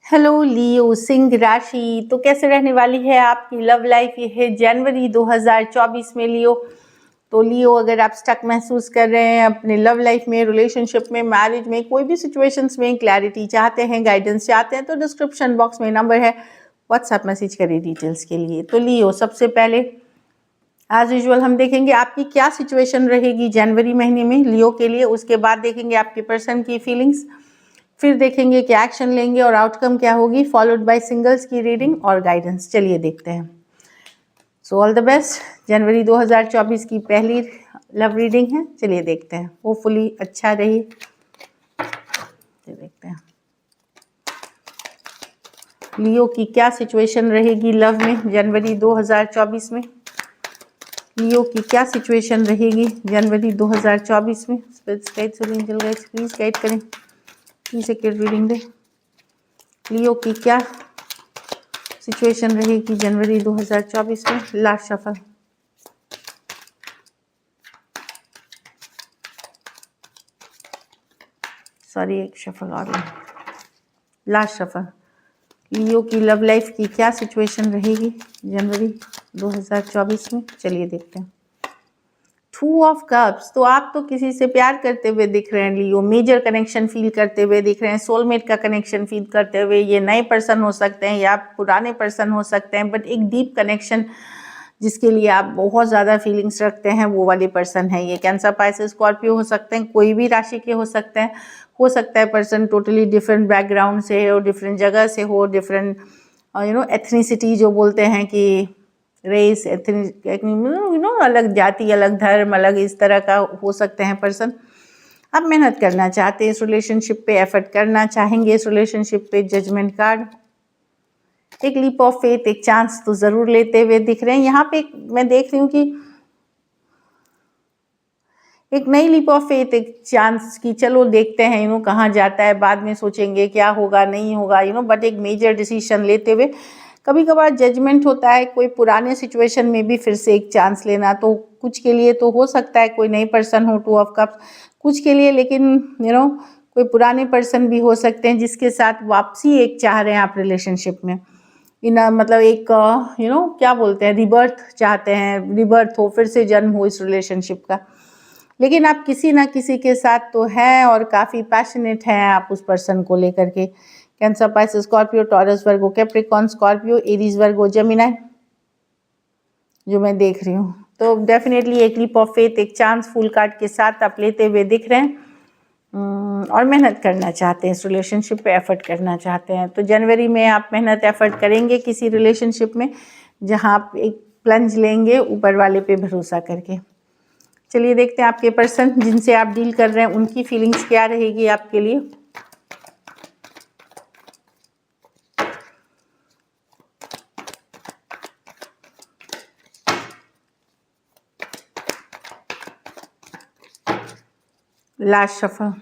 Hello लियो सिंह राशि। तो कैसे रहने वाली है आपकी लव लाइफ? ये है जनवरी 2024 में लियो। तो लियो, अगर आप स्टक महसूस कर रहे हैं अपने लव लाइफ में, रिलेशनशिप में, मैरिज में, कोई भी सिचुएशंस में क्लैरिटी चाहते हैं, गाइडेंस चाहते हैं, तो डिस्क्रिप्शन बॉक्स में नंबर है, व्हाट्सएप मैसेज करिए डिटेल्स के लिए। तो लियो, सबसे पहले एज यूजुअल हम देखेंगे आपकी क्या सिचुएशन रहेगी जनवरी महीने में लियो के लिए। उसके बाद देखेंगे आपके पर्सन की फीलिंग्स, फिर देखेंगे क्या एक्शन लेंगे और आउटकम क्या होगी, फॉलोड बाय सिंगल्स की रीडिंग और गाइडेंस। चलिए देखते हैं। So all the best. जनवरी 2024 की पहली लव रीडिंग है, चलिए देखते हैं। होपफुली अच्छा रही। देखते हैं लियो की क्या सिचुएशन रहेगी लव में जनवरी 2024 में। लियो की क्या सिचुएशन रहेगी जनवरी 2024 में। प्लीज गाइड करें, प्लीज एक रीडिंग दे। लियो की क्या सिचुएशन रहेगी जनवरी 2024 में। Last shuffle. सॉरी, एक शफल और लास्ट शफल। लियो की लव लाइफ की क्या सिचुएशन रहेगी जनवरी 2024 में। चलिए देखते हैं। 2 ऑफ कप्स। तो आप तो किसी से प्यार करते हुए दिख रहे हैं लियो, मेजर कनेक्शन फील करते हुए दिख रहे हैं, सोलमेट का कनेक्शन फील करते हुए। ये नए पर्सन हो सकते हैं या पुराने पर्सन हो सकते हैं, बट एक डीप कनेक्शन जिसके लिए आप बहुत ज़्यादा फीलिंग्स रखते हैं, वो वाले पर्सन है ये। कैंसर, पाइसेस, स्कॉर्पियो हो सकते हैं, कोई भी राशि के हो सकते हैं। हो सकता है पर्सन टोटली डिफरेंट बैकग्राउंड से हो, डिफरेंट जगह से हो, डिफरेंट एथनिसिटी जो बोलते हैं कि रेस, अलग जाति, अलग धर्म, अलग इस तरह का हो सकते हैं पर्सन। आप मेहनत करना चाहते हैं इस रिलेशनशिप पे, एफर्ट करना चाहेंगे इस रिलेशनशिप पे। जजमेंट कार्ड, एक लीप ऑफ फेथ, एक चांस तो जरूर लेते हुए दिख रहे हैं यहाँ पे। मैं देख रही हूँ कि एक नई लीप ऑफ फेथ, एक चांस की चलो देखते हैं कहाँ जाता है, बाद में सोचेंगे क्या होगा नहीं होगा बट एक मेजर डिसीजन लेते हुए। कभी कभार जजमेंट होता है, कोई पुराने सिचुएशन में भी फिर से एक चांस लेना। तो कुछ के लिए तो हो सकता है कोई नई पर्सन हो, 2 ऑफ कप्स कुछ के लिए, लेकिन कोई पुराने पर्सन भी हो सकते हैं जिसके साथ वापसी एक चाह रहे हैं आप रिलेशनशिप में। मतलब एक क्या बोलते हैं, रिबर्थ चाहते हैं, रिबर्थ हो, फिर से जन्म हो इस रिलेशनशिप का। लेकिन आप किसी ना किसी के साथ तो हैं और काफ़ी पैशनेट हैं आप उस पर्सन को लेकर के। कैंसर, पाइसेस, स्कॉर्पियो, टॉरस, वर्गो, कैप्रिकॉर्न, स्कॉर्पियो, एरीज, वर्गो, जेमिनी जो मैं देख रही हूँ। तो डेफिनेटली एक लीप ऑफ फेथ, एक चांस फुल कार्ड के साथ आप लेते हुए दिख रहे हैं और मेहनत करना चाहते हैं इस रिलेशनशिप पे, एफर्ट करना चाहते हैं। तो जनवरी में आप मेहनत एफर्ट करेंगे किसी रिलेशनशिप में जहाँ आप एक प्लंज लेंगे ऊपर वाले पे भरोसा करके। चलिए देखते हैं आपके पर्सन जिनसे आप डील कर रहे हैं उनकी फीलिंग्स क्या रहेगी आपके लिए। Last shuffle.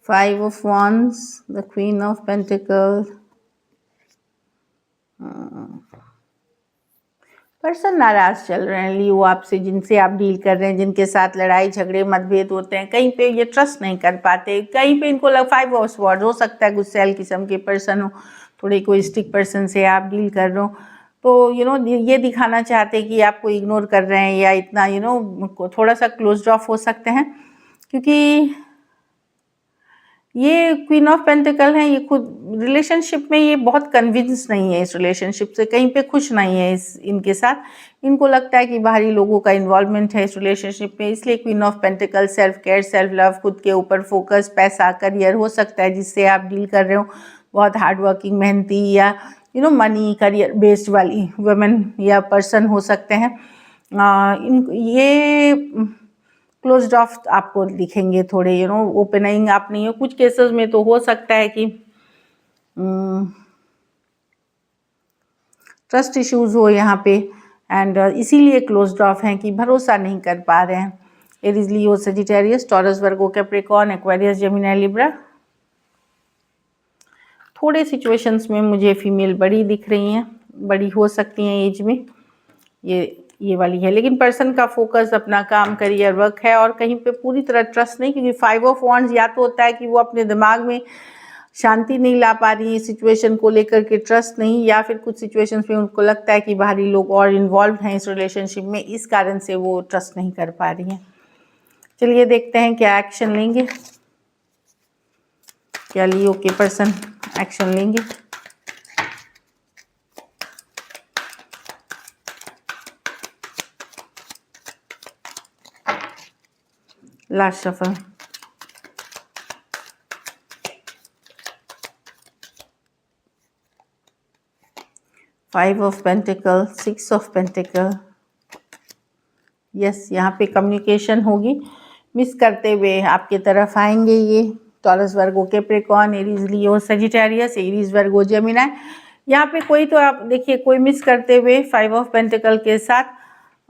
Five of wands, the queen of pentacle. Person नाराज चल रहे हैं लियो आपसे, जिनसे आप डील कर रहे हैं, जिनके साथ लड़ाई झगड़े मतभेद होते हैं। कहीं पे ये ट्रस्ट नहीं कर पाते, कहीं पे इनको 5 ऑफ स्वॉर्ड्स हो सकता है, गुस्सैल किस्म के पर्सन हो, थोड़े इगोइस्टिक पर्सन से आप डील कर रहे हो। तो ये दिखाना चाहते हैं कि आपको इग्नोर कर रहे हैं या इतना थोड़ा सा क्लोज्ड ऑफ हो सकते हैं, क्योंकि ये क्वीन ऑफ पेंटिकल है। ये खुद रिलेशनशिप में ये बहुत कन्विंस नहीं है इस रिलेशनशिप से, कहीं पे खुश नहीं है इनके साथ। इनको लगता है कि बाहरी लोगों का इन्वॉल्वमेंट है इस रिलेशनशिप में, इसलिए queen of pentacle. Self care, self love, खुद के ऊपर फोकस, पैसा, करियर हो सकता है जिससे आप डील कर रहे हो। बहुत हार्ड वर्किंग, मेहनती या मनी, करियर बेस्ड वाली वुमेन या पर्सन हो सकते हैं। ये क्लोज्ड ऑफ आपको दिखेंगे थोड़े, ओपनिंग आप नहीं हो। कुछ केसेस में तो हो सकता है कि ट्रस्ट इश्यूज हो यहाँ पे, एंड इसीलिए क्लोज्ड ऑफ हैं कि भरोसा नहीं कर पा रहे हैं। एरीज, लियो, सजिटेरियस, टॉरस, वर्गो, कैप्रिकॉर्न, एक्वेरियस, जेमिनी, लिब्रा। थोड़े सिचुएशंस में मुझे फीमेल बड़ी दिख रही हैं, बड़ी हो सकती हैं एज में। ये ये वाली है, लेकिन पर्सन का फोकस अपना काम, करियर, वर्क है और कहीं पे पूरी तरह ट्रस्ट नहीं, क्योंकि 5 ऑफ वॉन्ड्स या तो होता है कि वो अपने दिमाग में शांति नहीं ला पा रही है सिचुएशन को लेकर के, ट्रस्ट नहीं, या फिर कुछ सिचुएशंस में उनको लगता है कि बाहरी लोग और इन्वॉल्व हैं इस रिलेशनशिप में, इस कारण से वो ट्रस्ट नहीं कर पा रही हैं। चलिए देखते हैं क्या एक्शन लेंगे, क्या लियो के पर्सन एक्शन लेंगे। Last shuffle. Five of pentacle, 6 of pentacle. Yes, यहाँ पे कम्युनिकेशन होगी, मिस करते हुए आपके तरफ आएंगे ये टॉरस, वर्गो, कैप्रिकॉर्न, एरीज, लियो, सजिटेरियस, एरीज, वर्गो, जेमिनी। यहाँ पे कोई तो आप देखिए कोई मिस करते हुए 5 ऑफ पेंटिकल के साथ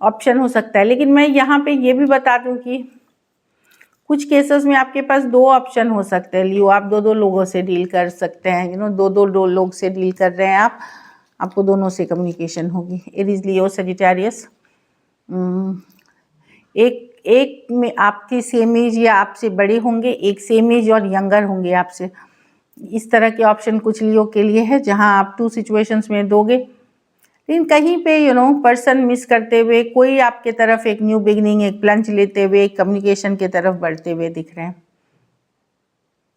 ऑप्शन हो सकता है, लेकिन मैं यहाँ पे ये भी बता दूं कि कुछ केसेस में आपके पास 2 ऑप्शन हो सकते हैं। लियो, आप 2 लोगों से डील कर सकते हैं, यू नो 2 लोग से डील कर रहे हैं आप, आपको दोनों से कम्युनिकेशन होगी। एरीज, लियो, सजिटेरियस। एक में आपकी सेम एज या आपसे बड़े होंगे, एक सेम एज और यंगर होंगे आपसे, इस तरह के ऑप्शन कुछ लियो के लिए है, जहां आप 2 सिचुएशंस में दोगे। लेकिन कहीं पे यू नो पर्सन मिस करते हुए कोई आपके तरफ एक न्यू बिगनिंग, एक प्लंज लेते हुए कम्युनिकेशन की तरफ बढ़ते हुए दिख रहे हैं,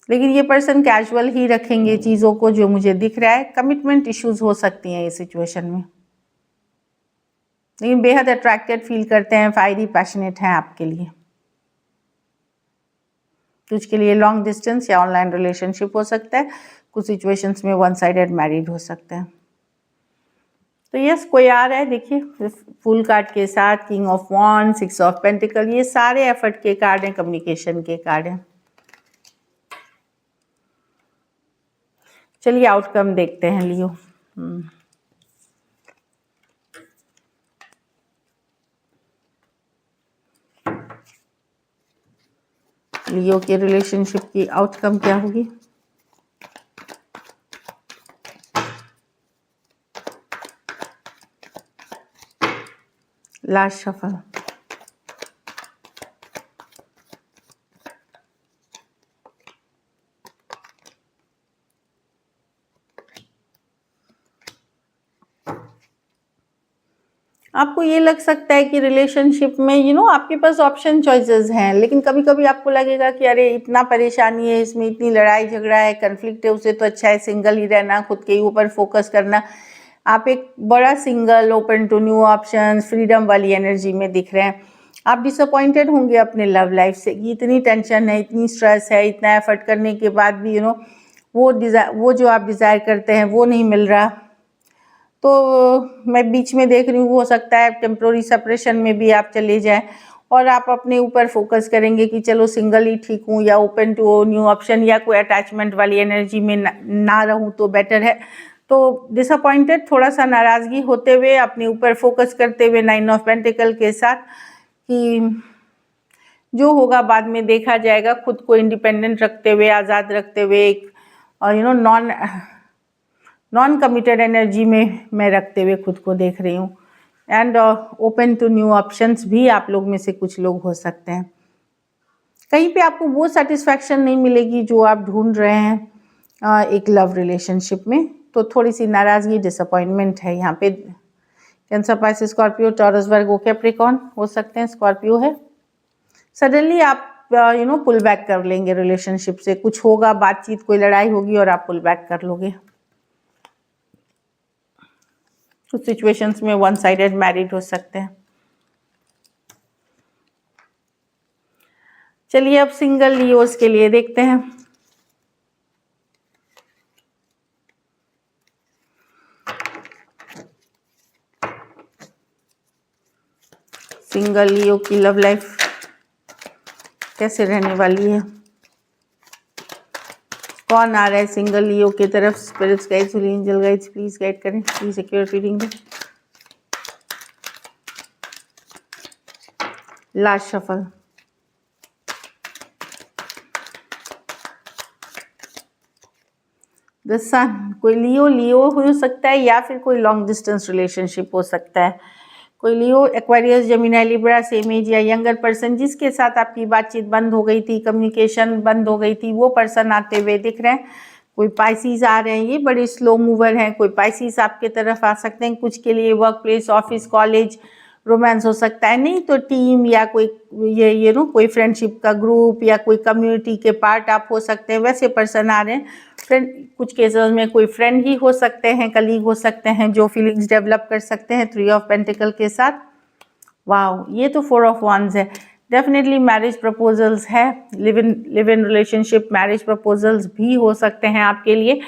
लेकिन ये पर्सन कैजुअल ही रखेंगे चीज़ों को, जो मुझे दिख रहा है। कमिटमेंट इश्यूज हो सकती हैं इस सिचुएशन में, लेकिन बेहद अट्रैक्टेड फील करते हैं, फायरी पैशनेट हैं आपके लिए। कुछ के लिए लॉन्ग डिस्टेंस या ऑनलाइन रिलेशनशिप हो सकता है, कुछ सिचुएशंस में वन साइडेड मैरिड हो सकते हैं। तो यस, कोई आ रहा है, देखिए फुल कार्ड के साथ, king of wand, 6 of pentacle, ये सारे एफर्ट के कार्ड हैं, कम्युनिकेशन के कार्ड हैं। चलिए आउटकम देखते हैं लियो। लियो के रिलेशनशिप की आउटकम क्या होगी? Last shuffle. आपको ये लग सकता है कि रिलेशनशिप में यू नो आपके पास ऑप्शन चॉइसेस हैं, लेकिन कभी कभी आपको लगेगा कि अरे इतना परेशानी है इसमें, इतनी लड़ाई झगड़ा है, कन्फ्लिक्ट है, उससे तो अच्छा है सिंगल ही रहना, खुद के ऊपर फोकस करना। आप एक बड़ा single, open to new options, freedom वाली एनर्जी में दिख रहे हैं। आप डिसअपॉइंटेड होंगे अपने लव लाइफ से कि इतनी टेंशन है, इतनी स्ट्रेस है, इतना एफर्ट करने के बाद भी यू नो वो जो आप डिज़ायर करते हैं वो नहीं मिल रहा। तो मैं बीच में देख रही हूँ, हो सकता है टेम्प्रोरी सेपरेशन में भी आप चले जाएं और आप अपने ऊपर फोकस करेंगे कि चलो सिंगल ही ठीक हूँ, या ओपन टू न्यू ऑप्शन, या कोई अटैचमेंट वाली एनर्जी में ना रहूँ तो बेटर है। तो डिसअपॉइंटेड, थोड़ा सा नाराज़गी होते हुए अपने ऊपर फोकस करते हुए 9 ऑफ पेंटिकल के साथ कि जो होगा बाद में देखा जाएगा, खुद को इंडिपेंडेंट रखते हुए, आज़ाद रखते हुए, एक और you know non committed energy में मैं रखते हुए खुद को देख रही हूँ। And open to new options भी आप लोग में से कुछ लोग हो सकते हैं। कहीं पे आपको वो सेटिस्फैक्शन नहीं मिलेगी जो आप ढूंढ रहे हैं एक लव रिलेशनशिप में, तो थोड़ी सी नाराज़गी, डिसअपॉइंटमेंट है यहाँ पे। कैंसर, पाइसेस, स्कॉर्पियो, टॉरस, वर्गो, कैप्रिकॉर्न हो सकते हैं। स्कॉर्पियो है, सडनली आप यू नो पुल बैक कर लेंगे रिलेशनशिप से, कुछ होगा, बातचीत, कोई लड़ाई होगी और आप पुल बैक कर लोगे। कुछ सिचुएशंस में वन साइडेड मैरिड हो सकते हैं। चलिए अब सिंगल लियोस के लिए देखते हैं। सिंगल लियो की लव लाइफ कैसे रहने वाली है? कौन आ रहा है सिंगल लियो की तरफ? Spirits guides, holy angel guides, please guide करें, प्लीज एक्यूरेट रीडिंग दें। Last shuffle. द सन, कोई लियो हो सकता है या फिर कोई लॉन्ग डिस्टेंस रिलेशनशिप हो सकता है। कोई Leo, Aquarius, Gemini, Libra, same age या यंगर पर्सन जिसके साथ आपकी बातचीत बंद हो गई थी, कम्युनिकेशन बंद हो गई थी, वो पर्सन आते हुए दिख रहे हैं। कोई पाइसिस आ रहे हैं, ये बड़े स्लो मूवर हैं। कोई पाइसिस आपके तरफ आ सकते हैं, कुछ के लिए work place, office, college, romance हो सकता है, नहीं तो टीम या कोई ये कोई फ्रेंडशिप का ग्रुप या कोई कम्युनिटी के पार्ट आप हो सकते हैं, वैसे पर्सन आ रहे हैं। फ्रेंड, कुछ केसेस में कोई फ्रेंड ही हो सकते हैं, कलीग हो सकते हैं जो फीलिंग्स डेवलप कर सकते हैं 3 ऑफ पेंटिकल के साथ। वाओ, ये तो 4 ऑफ wands है। डेफिनेटली मैरिज प्रपोजल्स है, live in relationship marriage proposals भी हो सकते हैं आपके लिए।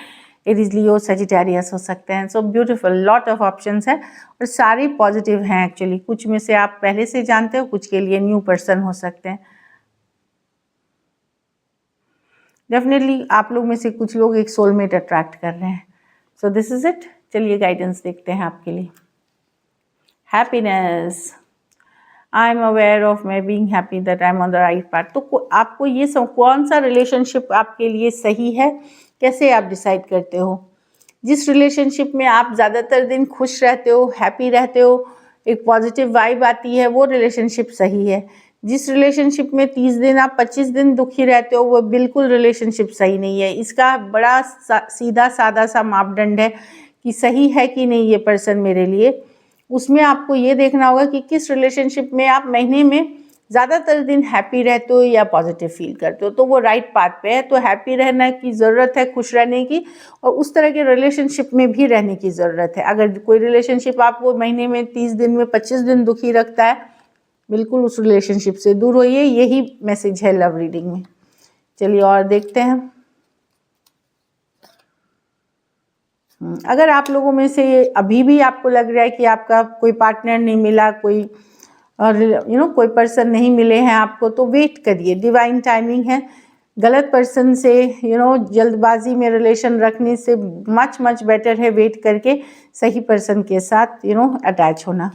एरीज, लियो, सजिटेरियस हो सकते हैं। So beautiful, lot of options हैं और सारे पॉजिटिव हैं एक्चुअली। कुछ में से आप पहले से जानते हो, कुछ के लिए न्यू पर्सन हो सकते हैं। डेफिनेटली आप लोग में से कुछ लोग एक सोलमेट अट्रैक्ट कर रहे हैं। So this is it. चलिए गाइडेंस देखते हैं आपके लिए। Happiness, I am aware of my being happy that I am on the right path. तो आपको ये कौन सा रिलेशनशिप आपके लिए सही है, कैसे आप डिसाइड करते हो? जिस रिलेशनशिप में आप ज़्यादातर दिन खुश रहते हो, हैप्पी रहते हो, एक पॉजिटिव वाइब आती है, वो रिलेशनशिप सही है। जिस रिलेशनशिप में 30 दिन आप 25 दिन दुखी रहते हो, वो बिल्कुल रिलेशनशिप सही नहीं है। इसका बड़ा सीधा सादा सा मापदंड है कि सही है कि नहीं ये पर्सन मेरे लिए। उसमें आपको ये देखना होगा कि किस रिलेशनशिप में आप महीने में ज़्यादातर दिन हैप्पी रहते हो या पॉजिटिव फील करते हो, तो वो राइट पाथ पे है। तो हैप्पी रहने की ज़रूरत है, खुश रहने की, और उस तरह के रिलेशनशिप में भी रहने की ज़रूरत है। अगर कोई रिलेशनशिप आपको महीने में 30 दिन में 25 दिन दुखी रखता है, बिल्कुल उस रिलेशनशिप से दूर होइए। यही मैसेज है लव रीडिंग में। चलिए और देखते हैं। अगर आप लोगों में से अभी भी आपको लग रहा है कि आपका कोई पार्टनर नहीं मिला, कोई कोई पर्सन नहीं मिले हैं आपको, तो वेट करिए, डिवाइन टाइमिंग है। गलत पर्सन से जल्दबाजी में रिलेशन रखने से मच बेटर है वेट करके सही पर्सन के साथ अटैच होना।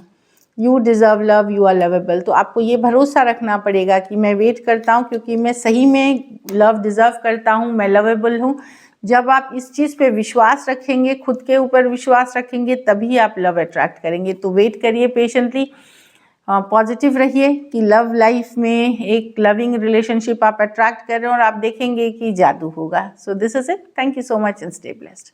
You deserve love, you are lovable. तो आपको ये भरोसा रखना पड़ेगा कि मैं वेट करता हूँ क्योंकि मैं सही में लव डिज़र्व करता हूँ, मैं लवेबल हूँ। जब आप इस चीज़ पे विश्वास रखेंगे, खुद के ऊपर विश्वास रखेंगे, तभी आप लव अट्रैक्ट करेंगे। तो वेट करिए पेशेंटली, पॉजिटिव रहिए कि लव लाइफ में एक लविंग रिलेशनशिप आप अट्रैक्ट कर रहे हो और आप देखेंगे कि जादू होगा। So this is it. Thank you so much and stay blessed.